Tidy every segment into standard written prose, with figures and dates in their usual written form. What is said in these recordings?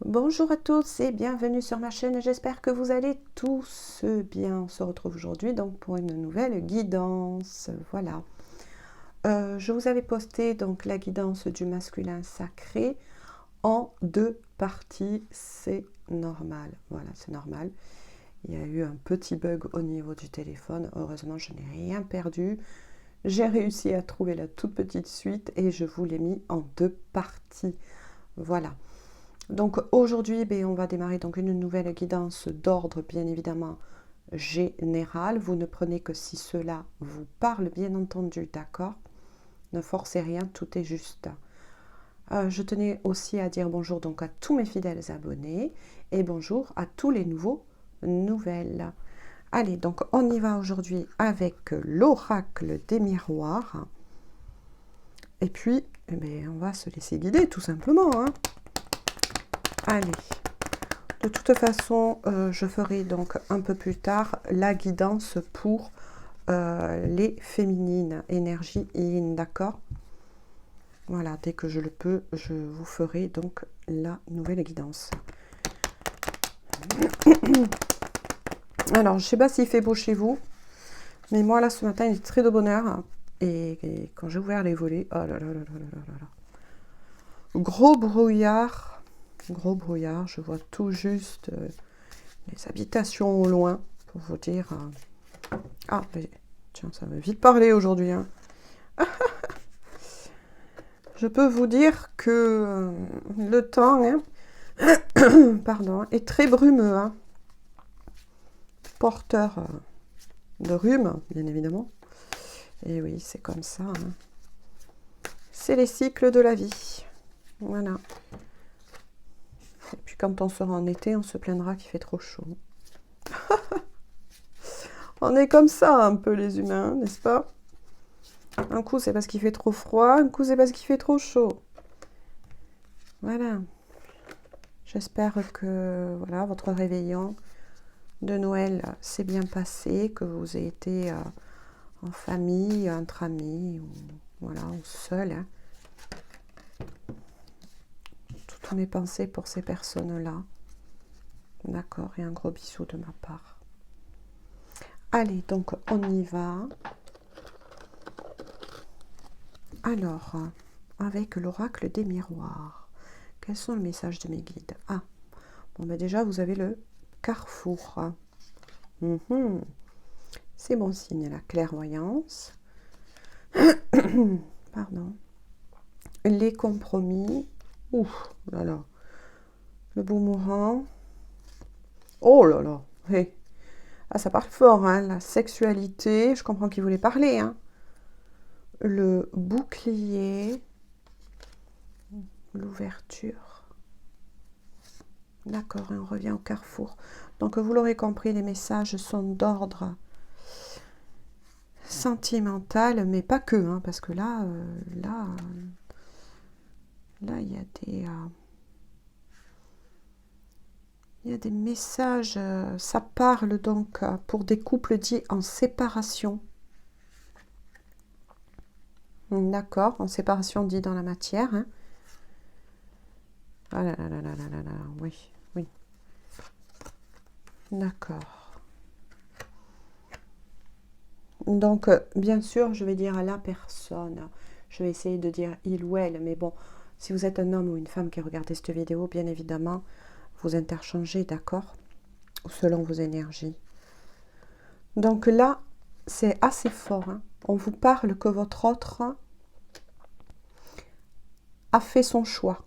Bonjour à tous et bienvenue sur ma chaîne, j'espère que vous allez tous bien. On se retrouve aujourd'hui donc pour une nouvelle guidance, voilà. Je vous avais posté donc la guidance du masculin sacré en 2 parties, c'est normal, voilà, c'est normal. Il y a eu un petit bug au niveau du téléphone, heureusement je n'ai rien perdu. J'ai réussi à trouver la toute petite suite et je vous l'ai mis en 2 parties, voilà. Donc aujourd'hui, on va démarrer donc une nouvelle guidance d'ordre bien évidemment général. Vous ne prenez que si cela vous parle, bien entendu, d'accord? Ne forcez rien, tout est juste. Je tenais aussi à dire bonjour donc à tous mes fidèles abonnés et bonjour à tous les nouvelles. Allez, donc on y va aujourd'hui avec l'oracle des miroirs. Et puis, on va se laisser guider tout simplement, hein. Allez, de toute façon, je ferai donc un peu plus tard la guidance pour les féminines, énergie yin, d'accord? Voilà, dès que je le peux, je vous ferai donc la nouvelle guidance. Alors, je ne sais pas s'il fait beau chez vous, mais moi là ce matin il est très de bonne heure. Et quand j'ai ouvert les volets, oh là là là là là là là. Gros brouillard, je vois tout juste les habitations au loin, pour vous dire. Ah, mais, tiens, ça va vite parler aujourd'hui, hein. Je peux vous dire que le temps, hein, pardon, est très brumeux, hein. Porteur de rhume, bien évidemment. Et oui, c'est comme ça, hein. C'est les cycles de la vie. Voilà. Et puis quand on sera en été, on se plaindra qu'il fait trop chaud. On est comme ça un peu les humains, n'est-ce pas? Un coup c'est parce qu'il fait trop froid, un coup c'est parce qu'il fait trop chaud. Voilà. J'espère que voilà, votre réveillon de Noël s'est bien passé, que vous avez été en famille, entre amis, ou, voilà, ou seul, hein. Toutes mes pensées pour ces personnes-là. D'accord, et un gros bisou de ma part. Allez, donc on y va. Alors, avec l'oracle des miroirs, quels sont les messages de mes guides? Ah, bon, déjà, vous avez le carrefour. C'est bon signe, la clairvoyance. Pardon. Les compromis. Ouf, là là. Le boomerang. Oh là là. Hey. Ah, ça parle fort, hein. La sexualité. Je comprends qu'il voulait parler, hein. Le bouclier. L'ouverture. D'accord, et on revient au carrefour. Donc, vous l'aurez compris, les messages sont d'ordre sentimental, mais pas que, hein, parce que là, il y a des messages, ça parle donc pour des couples dits en séparation. D'accord, en séparation dit dans la matière, hein. Ah là là là là là là là, oui, oui. D'accord. Donc, bien sûr, je vais dire à la personne, je vais essayer de dire il ou elle, mais bon, si vous êtes un homme ou une femme qui regardez cette vidéo, bien évidemment, vous interchangez, d'accord? Selon vos énergies. Donc là, c'est assez fort, hein. On vous parle que votre autre a fait son choix.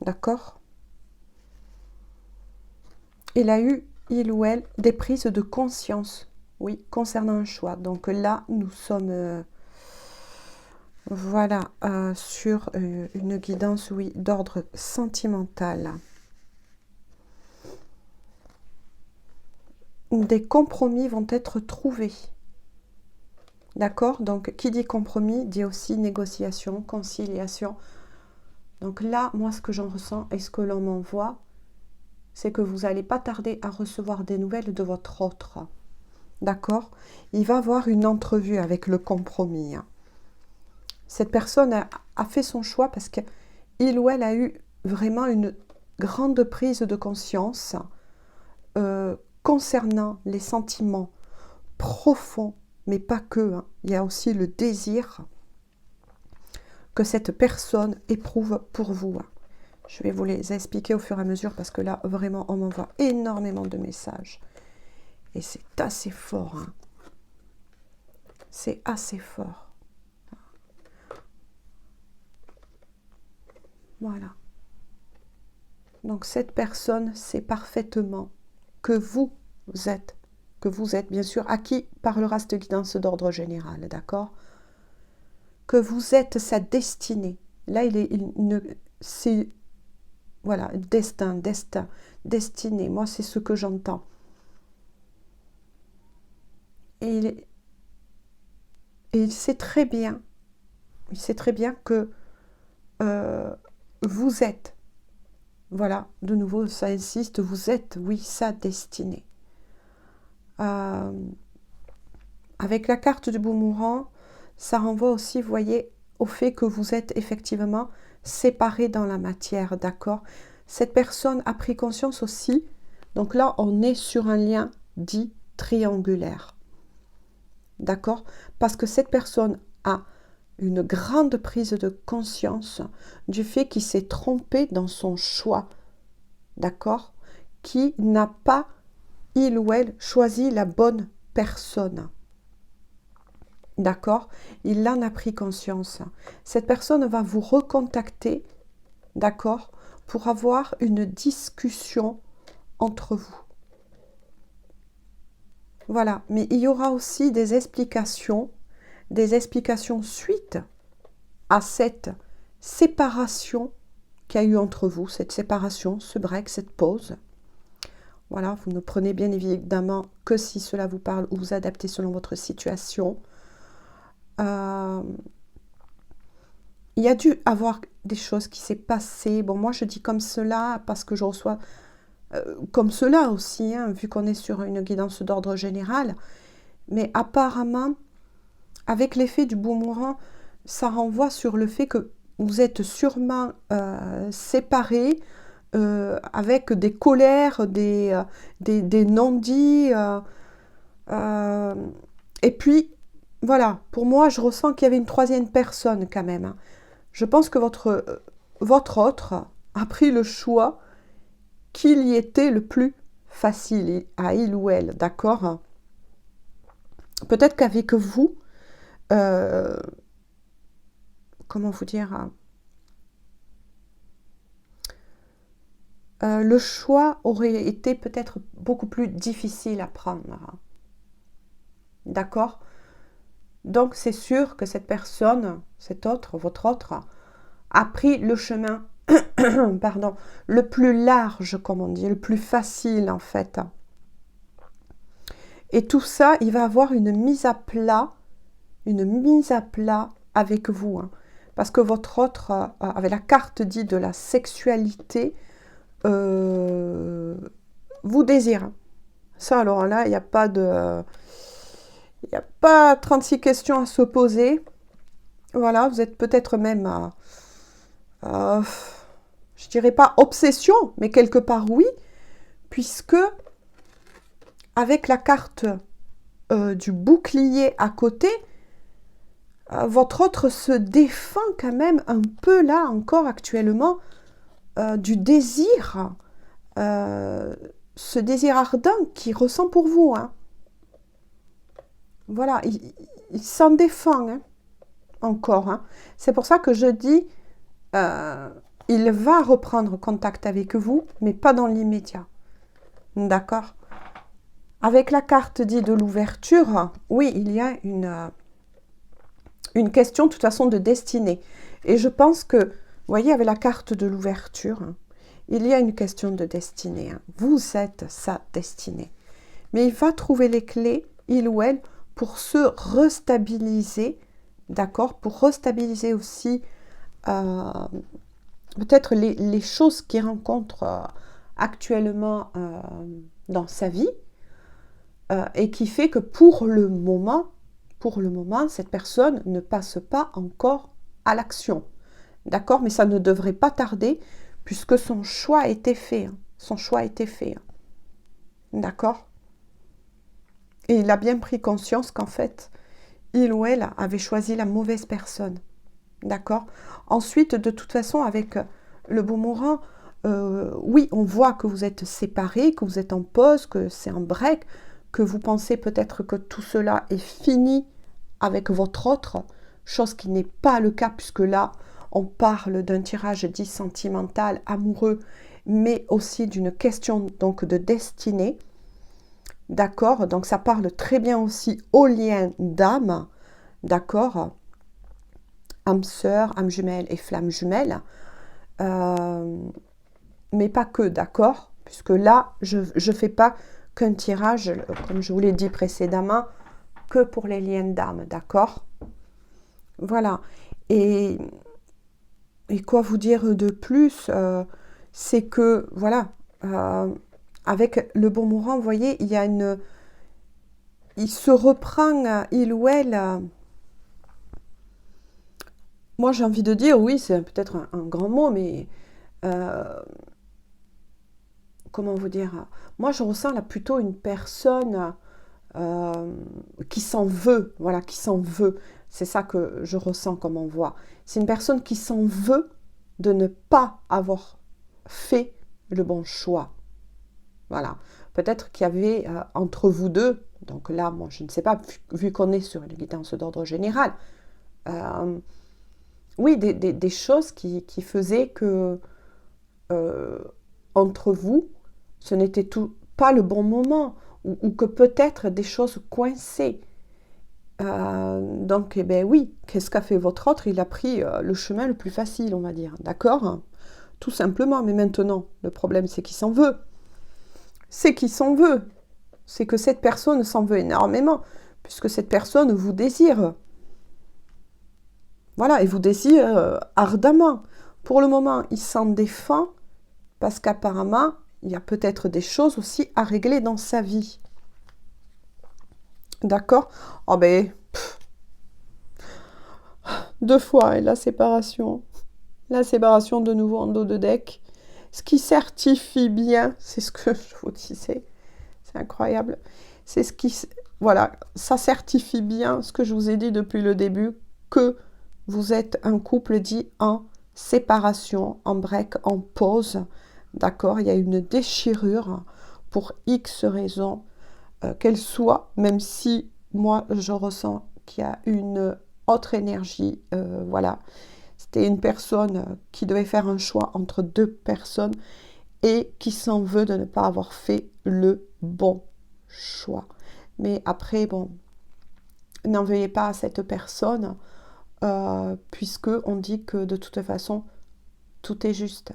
D'accord? Il a eu, il ou elle, des prises de conscience, oui, concernant un choix. Donc là, nous sommes, voilà, sur une guidance, oui, d'ordre sentimental. Des compromis vont être trouvés. D'accord? Donc, qui dit compromis, dit aussi négociation, conciliation. Donc là, moi, ce que j'en ressens et ce que l'on m'envoie, c'est que vous n'allez pas tarder à recevoir des nouvelles de votre autre. D'accord? Il va avoir une entrevue avec le compromis, hein. Cette personne a fait son choix parce qu'il ou elle a eu vraiment une grande prise de conscience concernant les sentiments profonds, mais pas que, hein. Il y a aussi le désir que cette personne éprouve pour vous. Je vais vous les expliquer au fur et à mesure parce que là, vraiment, on m'envoie énormément de messages. Et c'est assez fort. Hein. C'est assez fort. Voilà. Donc cette personne sait parfaitement que vous êtes bien sûr, à qui parlera cette guidance d'ordre général, d'accord? Que vous êtes sa destinée. Là, c'est, voilà, destin, destinée. Moi, c'est ce que j'entends. Et il sait très bien, que vous êtes, voilà, de nouveau, ça insiste, vous êtes, oui, sa destinée. Avec la carte du boomerang, ça renvoie aussi, vous voyez, au fait que vous êtes effectivement séparés dans la matière, d'accord? Cette personne a pris conscience aussi, donc là, on est sur un lien dit triangulaire, d'accord? Parce que cette personne a une grande prise de conscience du fait qu'il s'est trompé dans son choix, d'accord? Qui n'a pas, il ou elle, choisi la bonne personne. D'accord? Il en a pris conscience. Cette personne va vous recontacter, d'accord? Pour avoir une discussion entre vous. Voilà. Mais il y aura aussi des explications suite à cette séparation qu'il y a eu entre vous, cette séparation, ce break, cette pause. Voilà, vous ne prenez bien évidemment que si cela vous parle ou vous adaptez selon votre situation. Il y a dû avoir des choses qui s'est passées. Bon, moi je dis comme cela parce que je reçois comme cela aussi, hein, vu qu'on est sur une guidance d'ordre général. Mais apparemment, avec l'effet du boomerang, ça renvoie sur le fait que vous êtes sûrement séparés avec des colères, des non-dits. Et puis, voilà, pour moi, je ressens qu'il y avait une troisième personne quand même. Hein. Je pense que votre autre a pris le choix qu'il y était le plus facile à il ou elle, d'accord? Peut-être qu'avec vous, comment vous dire, le choix aurait été peut-être beaucoup plus difficile à prendre, d'accord? Donc c'est sûr que cette personne, votre autre, a pris le chemin pardon, le plus large, comme on dit, le plus facile en fait. Et tout ça, il va avoir une mise à plat avec vous. Hein, parce que votre autre, avec la carte dit de la sexualité, vous désire. Ça, alors là, il n'y a pas 36 questions à se poser. Voilà, vous êtes peut-être même je dirais pas obsession, mais quelque part oui, puisque avec la carte du bouclier à côté, votre autre se défend quand même un peu là encore actuellement du désir, ce désir ardent qu'il ressent pour vous. Hein. Voilà, il s'en défend hein, encore. Hein. C'est pour ça que je dis... il va reprendre contact avec vous, mais pas dans l'immédiat. D'accord? Avec la carte dit de l'ouverture, oui, il y a une question de toute façon de destinée. Et je pense que, vous voyez, avec la carte de l'ouverture, il y a une question de destinée. Hein. Vous êtes sa destinée. Mais il va trouver les clés, il ou elle, pour se restabiliser, d'accord? Pour restabiliser aussi... peut-être les choses qu'il rencontre actuellement dans sa vie et qui fait que pour le moment, cette personne ne passe pas encore à l'action. D'accord? Mais ça ne devrait pas tarder puisque son choix a été fait. Hein. Son choix a été fait. Hein. D'accord? Et il a bien pris conscience qu'en fait, il ou elle avait choisi la mauvaise personne. D'accord? Ensuite, de toute façon, avec le boomerang, oui, on voit que vous êtes séparés, que vous êtes en pause, que c'est un break, que vous pensez peut-être que tout cela est fini avec votre autre, chose qui n'est pas le cas, puisque là, on parle d'un tirage dit sentimental, amoureux, mais aussi d'une question donc de destinée. D'accord? Donc ça parle très bien aussi au lien d'âme. D'accord? Âme sœur, âme jumelle et flamme jumelle. Mais pas que, d'accord? Puisque là, je ne fais pas qu'un tirage, comme je vous l'ai dit précédemment, que pour les liens d'âme, d'accord? Voilà. Et quoi vous dire de plus? C'est que, voilà, avec le boomerang, vous voyez, il y a une... Il se reprend, il ou elle... moi, j'ai envie de dire, oui, c'est peut-être un grand mot, mais... comment vous dire? Moi, je ressens là plutôt une personne qui s'en veut, voilà, qui s'en veut. C'est ça que je ressens comme on voit. C'est une personne qui s'en veut de ne pas avoir fait le bon choix. Voilà. Peut-être qu'il y avait entre vous deux, donc là, moi, je ne sais pas, vu qu'on est sur une guidance d'ordre général, oui, des choses qui faisaient que entre vous, ce n'était pas le bon moment, ou que peut-être des choses coinçaient. Donc, eh ben oui, qu'est-ce qu'a fait votre autre? Il a pris le chemin le plus facile, on va dire, d'accord? Tout simplement, mais maintenant, le problème, c'est qu'il s'en veut. C'est qu'il s'en veut. C'est que cette personne s'en veut énormément, puisque cette personne vous désire. Voilà, et vous désire ardemment. Pour le moment, il s'en défend, parce qu'apparemment, il y a peut-être des choses aussi à régler dans sa vie. D'accord? Oh ben, deux fois, et la séparation. La séparation de nouveau en dos de deck. Ce qui certifie bien, c'est ce que je vous disais, c'est incroyable. C'est ce qui, voilà, ça certifie bien ce que je vous ai dit depuis le début, que vous êtes un couple dit en séparation, en break, en pause. D'accord? Il y a une déchirure pour X raisons, qu'elle soit, même si moi je ressens qu'il y a une autre énergie, voilà. C'était une personne qui devait faire un choix entre deux personnes et qui s'en veut de ne pas avoir fait le bon choix. Mais après, bon, n'en veuillez pas à cette personne, puisque on dit que de toute façon, tout est juste.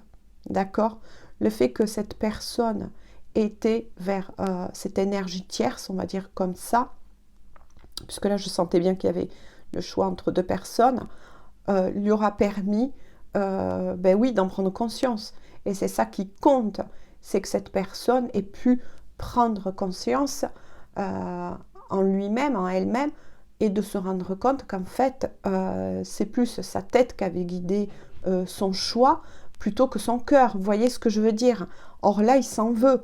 D'accord? Le fait que cette personne était vers cette énergie tierce, on va dire comme ça, puisque là, je sentais bien qu'il y avait le choix entre deux personnes, lui aura permis, ben oui, d'en prendre conscience. Et c'est ça qui compte, c'est que cette personne ait pu prendre conscience en lui-même, en elle-même, et de se rendre compte qu'en fait, c'est plus sa tête qui avait guidé son choix plutôt que son cœur. Vous voyez ce que je veux dire? Or là, il s'en veut,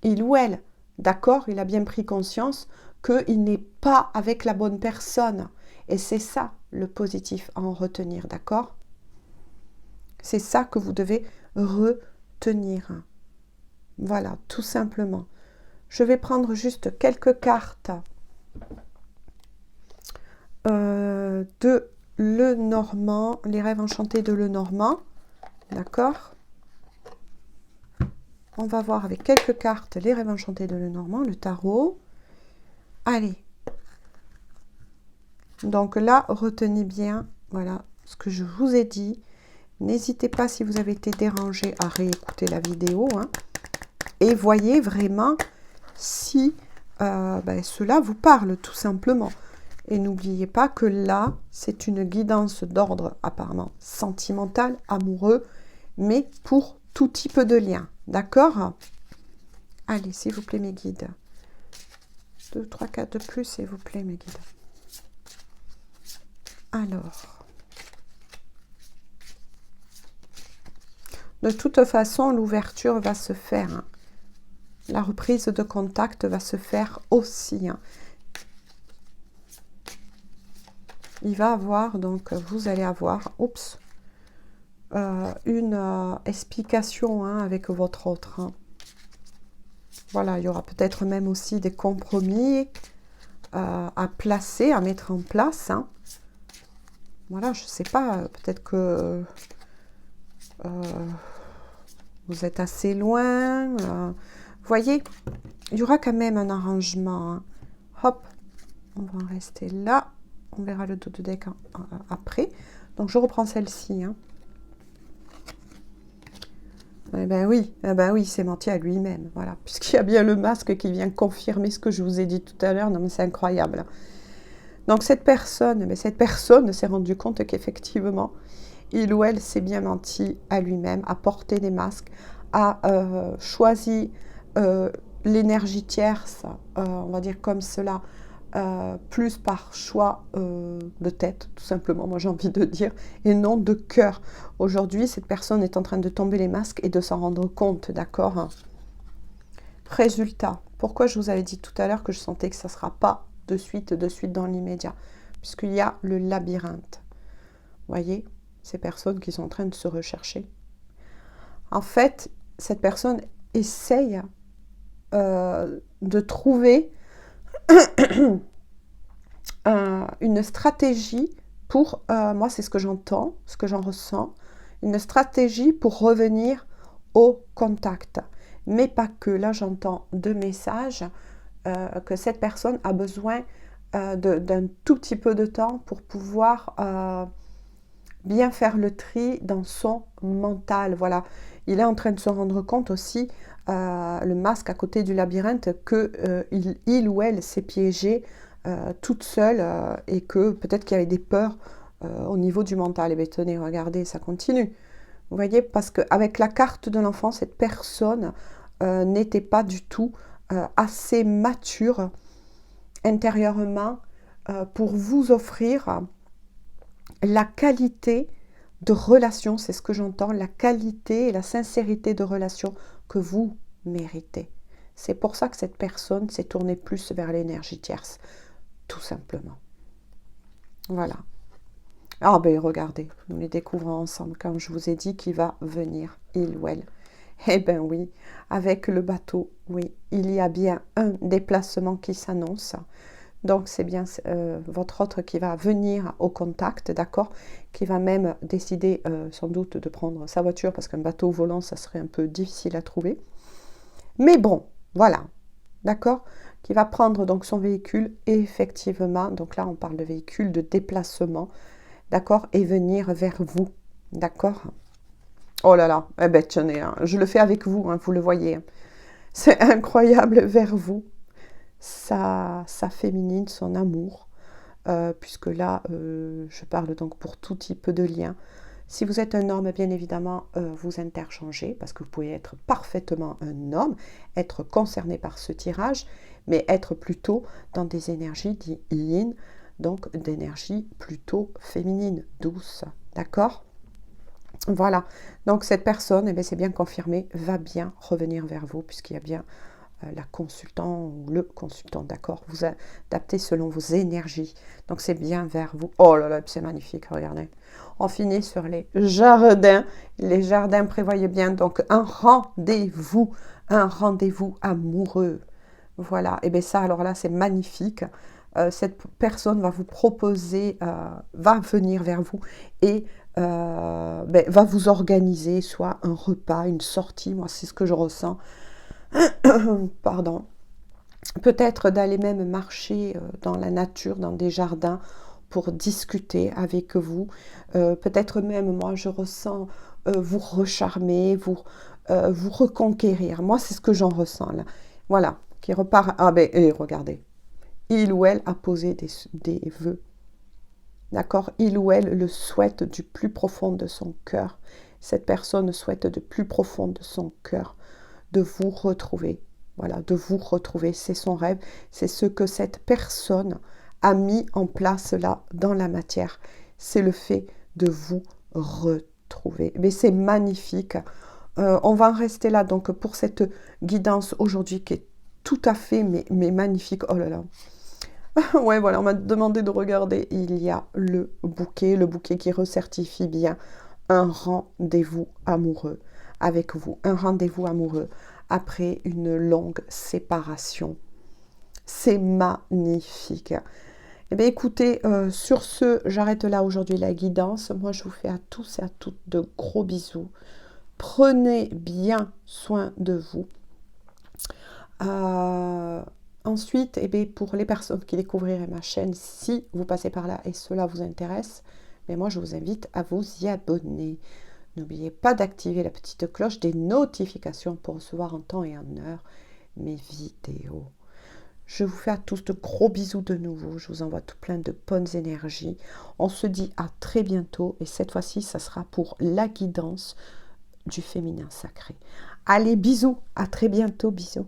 il ou elle. D'accord? Il a bien pris conscience qu'il n'est pas avec la bonne personne. Et c'est ça le positif à en retenir, d'accord? C'est ça que vous devez retenir. Voilà, tout simplement. Je vais prendre juste quelques cartes de Lenormand, les rêves enchantés de Lenormand, d'accord? On va voir avec quelques cartes les rêves enchantés de Lenormand, le tarot. Allez. Donc là, retenez bien, voilà, ce que je vous ai dit. N'hésitez pas, si vous avez été dérangé, à réécouter la vidéo. Hein, et voyez vraiment si cela vous parle, tout simplement. Et n'oubliez pas que là, c'est une guidance d'ordre apparemment sentimental, amoureux, mais pour tout type de lien. D'accord? Allez, s'il vous plaît, mes guides. 2, 3, 4 de plus, s'il vous plaît, mes guides. Alors... De toute façon, l'ouverture va se faire. Hein. La reprise de contact va se faire aussi. Hein. Il va avoir, donc vous allez avoir, oups, une explication hein, avec votre autre. Hein. Voilà, il y aura peut-être même aussi des compromis à placer, à mettre en place. Hein. Voilà, je ne sais pas, peut-être que vous êtes assez loin. Vous voyez, il y aura quand même un arrangement. Hein. Hop, on va en rester là. On verra le dos de deck après. Donc, je reprends celle-ci. Hein. Eh ben oui, c'est menti à lui-même. Voilà, puisqu'il y a bien le masque qui vient confirmer ce que je vous ai dit tout à l'heure. Non, mais c'est incroyable. Donc, cette personne s'est rendue compte qu'effectivement, il ou elle s'est bien menti à lui-même, a porté des masques, a choisi l'énergie tierce, on va dire comme cela, plus par choix de tête, tout simplement, moi j'ai envie de dire, et non de cœur. Aujourd'hui, cette personne est en train de tomber les masques et de s'en rendre compte, d'accord? Résultat, pourquoi je vous avais dit tout à l'heure que je sentais que ça ne sera pas de suite dans l'immédiat, puisqu'il y a le labyrinthe. Vous voyez, ces personnes qui sont en train de se rechercher. En fait, cette personne essaye de trouver une stratégie pour, moi c'est ce que j'entends, ce que j'en ressens, une stratégie pour revenir au contact. Mais pas que, là j'entends deux messages, que cette personne a besoin d'un tout petit peu de temps pour pouvoir bien faire le tri dans son mental. Voilà, il est en train de se rendre compte aussi, le masque à côté du labyrinthe, que il ou elle s'est piégé toute seule et que peut-être qu'il y avait des peurs au niveau du mental. Et bien tenez, regardez, ça continue. Vous voyez, parce qu'avec la carte de l'enfant, cette personne n'était pas du tout assez mature intérieurement pour vous offrir la qualité de relation, c'est ce que j'entends, la qualité et la sincérité de relation que vous méritez. C'est pour ça que cette personne s'est tournée plus vers l'énergie tierce, tout simplement. Voilà. Ah ben regardez, nous les découvrons ensemble quand je vous ai dit qu'il va venir, il ou elle. Eh ben oui, avec le bateau, oui, il y a bien un déplacement qui s'annonce. Donc, c'est bien votre autre qui va venir au contact, d'accord? Qui va même décider sans doute de prendre sa voiture parce qu'un bateau volant, ça serait un peu difficile à trouver. Mais bon, voilà, d'accord? Qui va prendre donc son véhicule et effectivement, donc là on parle de véhicule de déplacement, d'accord? Et venir vers vous, d'accord? Oh là là, eh ben tenez, hein, je le fais avec vous, hein, vous le voyez. C'est incroyable vers vous. Sa féminine, son amour, puisque là, je parle donc pour tout type de lien. Si vous êtes un homme, bien évidemment, vous interchangez, parce que vous pouvez être parfaitement un homme, être concerné par ce tirage, mais être plutôt dans des énergies dites yin, donc d'énergie plutôt féminine, douce, d'accord? Voilà, donc cette personne, eh bien, c'est bien confirmé, va bien revenir vers vous, puisqu'il y a bien la consultant ou le consultant, d'accord, vous adaptez selon vos énergies, donc c'est bien vers vous. Oh là là, c'est magnifique, regardez. On finit sur les jardins prévoyez bien donc un rendez-vous amoureux, voilà, et bien ça, alors là, c'est magnifique. Cette personne va vous proposer, va venir vers vous et va vous organiser soit un repas, une sortie, moi c'est ce que je ressens, pardon, peut-être d'aller même marcher dans la nature, dans des jardins pour discuter avec vous, peut-être même moi je ressens vous recharmer, vous reconquérir, moi c'est ce que j'en ressens là, voilà, qui repart, ah ben et regardez, il ou elle a posé des vœux, d'accord, il ou elle le souhaite du plus profond de son cœur, cette personne souhaite du plus profond de son cœur de vous retrouver. Voilà, de vous retrouver, c'est son rêve, c'est ce que cette personne a mis en place là dans la matière. C'est le fait de vous retrouver. Mais c'est magnifique. On va en rester là donc pour cette guidance aujourd'hui qui est tout à fait mais magnifique. Oh là là. Ouais, voilà, on m'a demandé de regarder. Il y a le bouquet qui recertifie bien un rendez-vous amoureux avec vous, un rendez-vous amoureux après une longue séparation. C'est magnifique. Eh bien, écoutez, sur ce, j'arrête là aujourd'hui la guidance. Moi, je vous fais à tous et à toutes de gros bisous. Prenez bien soin de vous. Ensuite, eh bien, pour les personnes qui découvriraient ma chaîne, si vous passez par là et cela vous intéresse, mais moi, je vous invite à vous y abonner. N'oubliez pas d'activer la petite cloche des notifications pour recevoir en temps et en heure mes vidéos. Je vous fais à tous de gros bisous de nouveau. Je vous envoie tout plein de bonnes énergies. On se dit à très bientôt. Et cette fois-ci, ça sera pour la guidance du féminin sacré. Allez, bisous. À très bientôt. Bisous.